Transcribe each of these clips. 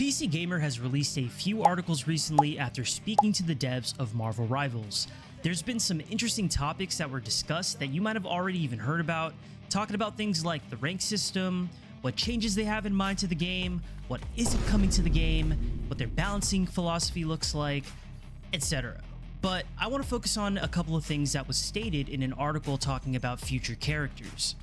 PC Gamer has released a few articles recently after speaking to the devs of Marvel Rivals. There's been some interesting topics that were discussed that you might have already even heard about, talking about things like the rank system, what changes they have in mind to the game, what isn't coming to the game, what their balancing philosophy looks like, etc. But I want to focus on a couple of things that was stated in an article talking about future characters.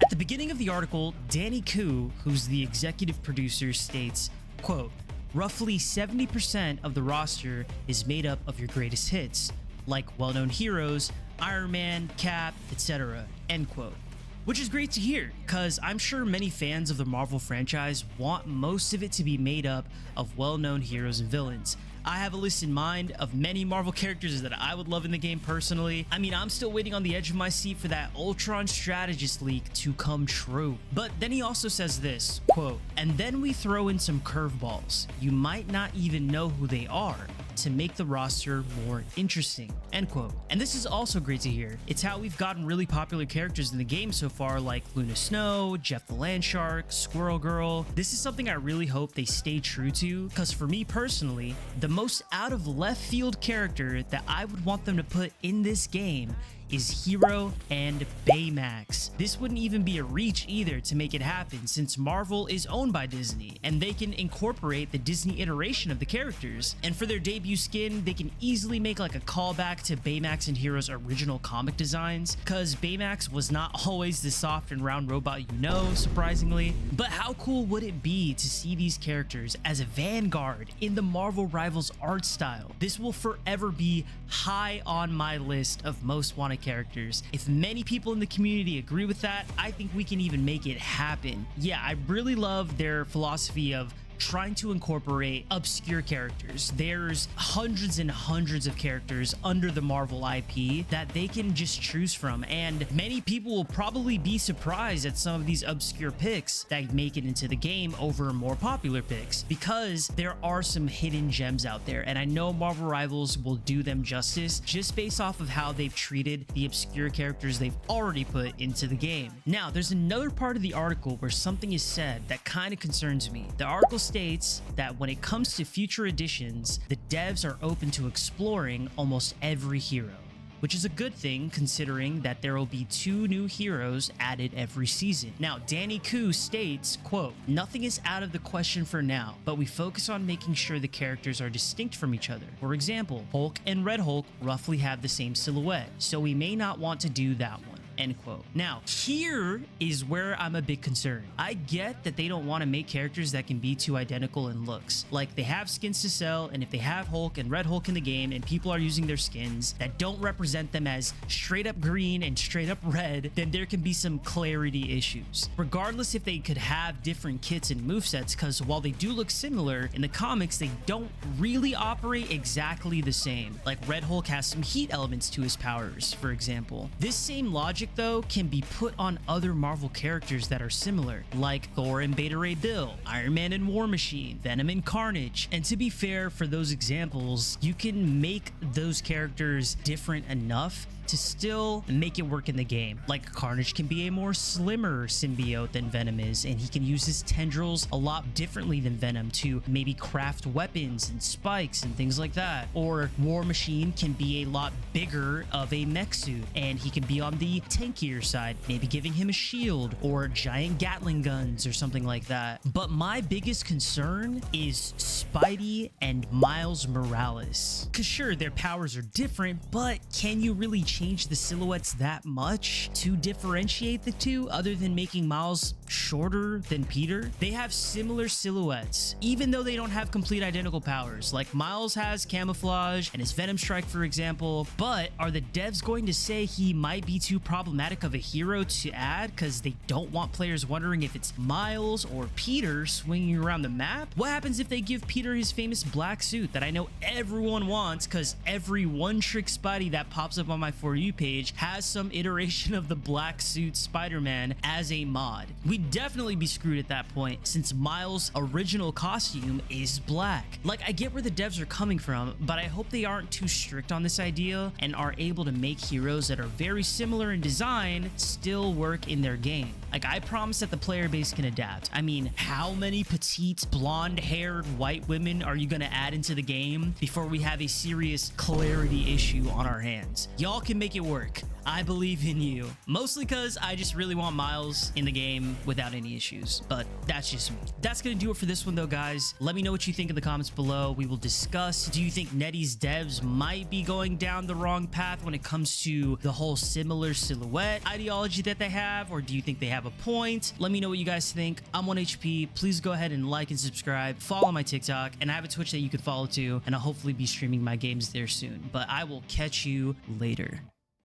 At the beginning of the article, Danny Koo, who's the executive producer, states, quote, "Roughly 70% of the roster is made up of your greatest hits, like well-known heroes, Iron Man, Cap, etc." End quote. Which is great to hear, because I'm sure many fans of the Marvel franchise want most of it to be made up of well-known heroes and villains. I have a list in mind of many Marvel characters that I would love in the game personally. I mean, I'm still waiting on the edge of my seat for that Ultron strategist leak to come true. But then he also says this, quote, "And then we throw in some curveballs. You might not even know who they are, to make the roster more interesting," end quote. And this is also great to hear. It's how we've gotten really popular characters in the game so far, like Luna Snow, Jeff the Landshark, Squirrel Girl. This is something I really hope they stay true to, because for me personally, the most out of left field character that I would want them to put in this game is Hero and Baymax. This wouldn't even be a reach either to make it happen, since Marvel is owned by Disney and they can incorporate the Disney iteration of the characters. And for their debut skin, they can easily make like a callback to Baymax and Hero's original comic designs, because Baymax was not always the soft and round robot you know, surprisingly. But how cool would it be to see these characters as a vanguard in the Marvel Rivals art style? This will forever be high on my list of most wanted characters. If many people in the community agree with that, I think we can even make it happen. Yeah, I really love their philosophy of trying to incorporate obscure characters. There's hundreds and hundreds of characters under the Marvel IP that they can just choose from, and many people will probably be surprised at some of these obscure picks that make it into the game over more popular picks, because there are some hidden gems out there, and I know Marvel Rivals will do them justice just based off of how they've treated the obscure characters they've already put into the game. Now, there's another part of the article where something is said that kind of concerns me. The article states that when it comes to future editions, the devs are open to exploring almost every hero, which is a good thing considering that there will be 2 new heroes added every season. Now, Danny Koo states, quote, "Nothing is out of the question for now, but we focus on making sure the characters are distinct from each other. For example, Hulk and Red Hulk roughly have the same silhouette, so we may not want to do that one." End quote. Now, here is where I'm a bit concerned. I get that they don't want to make characters that can be too identical in looks. Like, they have skins to sell, and if they have Hulk and Red Hulk in the game and people are using their skins that don't represent them as straight up green and straight up red, then there can be some clarity issues. Regardless if they could have different kits and movesets, because while they do look similar, in the comics they don't really operate exactly the same. Like, Red Hulk has some heat elements to his powers, for example. This same logic though can be put on other Marvel characters that are similar, like Thor and Beta Ray Bill, Iron Man and War Machine, Venom and Carnage. And to be fair, for those examples, you can make those characters different enough to still make it work in the game. Like, Carnage can be a more slimmer symbiote than Venom is, and he can use his tendrils a lot differently than Venom to maybe craft weapons and spikes and things like that. Or War Machine can be a lot bigger of a mech suit, and he can be on the tankier side, maybe giving him a shield or giant Gatling guns or something like that. But my biggest concern is Spidey and Miles Morales. Cause sure, their powers are different, but can you really change the silhouettes that much to differentiate the two, other than making Miles shorter than Peter? They have similar silhouettes, even though they don't have complete identical powers. Like, Miles has camouflage and his Venom Strike, for example, but are the devs going to say he might be too problematic of a hero to add because they don't want players wondering if it's Miles or Peter swinging around the map? What happens if they give Peter his famous black suit that I know everyone wants, because every one-trick Spidey that pops up on my For You page has some iteration of the black suit Spider-Man as a mod? We'd definitely be screwed at that point, since Miles' original costume is black. Like, I get where the devs are coming from, but I hope they aren't too strict on this idea and are able to make heroes that are very similar in design still work in their game. Like, I promise that the player base can adapt. I mean, how many petite, blonde-haired white women are you gonna add into the game before we have a serious clarity issue on our hands? Y'all can make it work. I believe in you. Mostly because I just really want Miles in the game without any issues. But that's just me. That's gonna do it for this one though, guys. Let me know what you think in the comments below. We will discuss. Do you think Netty's devs might be going down the wrong path when it comes to the whole similar silhouette ideology that they have? Or do you think they have a point? Let me know what you guys think. I'm 1HP. Please go ahead and like and subscribe. Follow my TikTok. And I have a Twitch that you can follow too. And I'll hopefully be streaming my games there soon. But I will catch you later.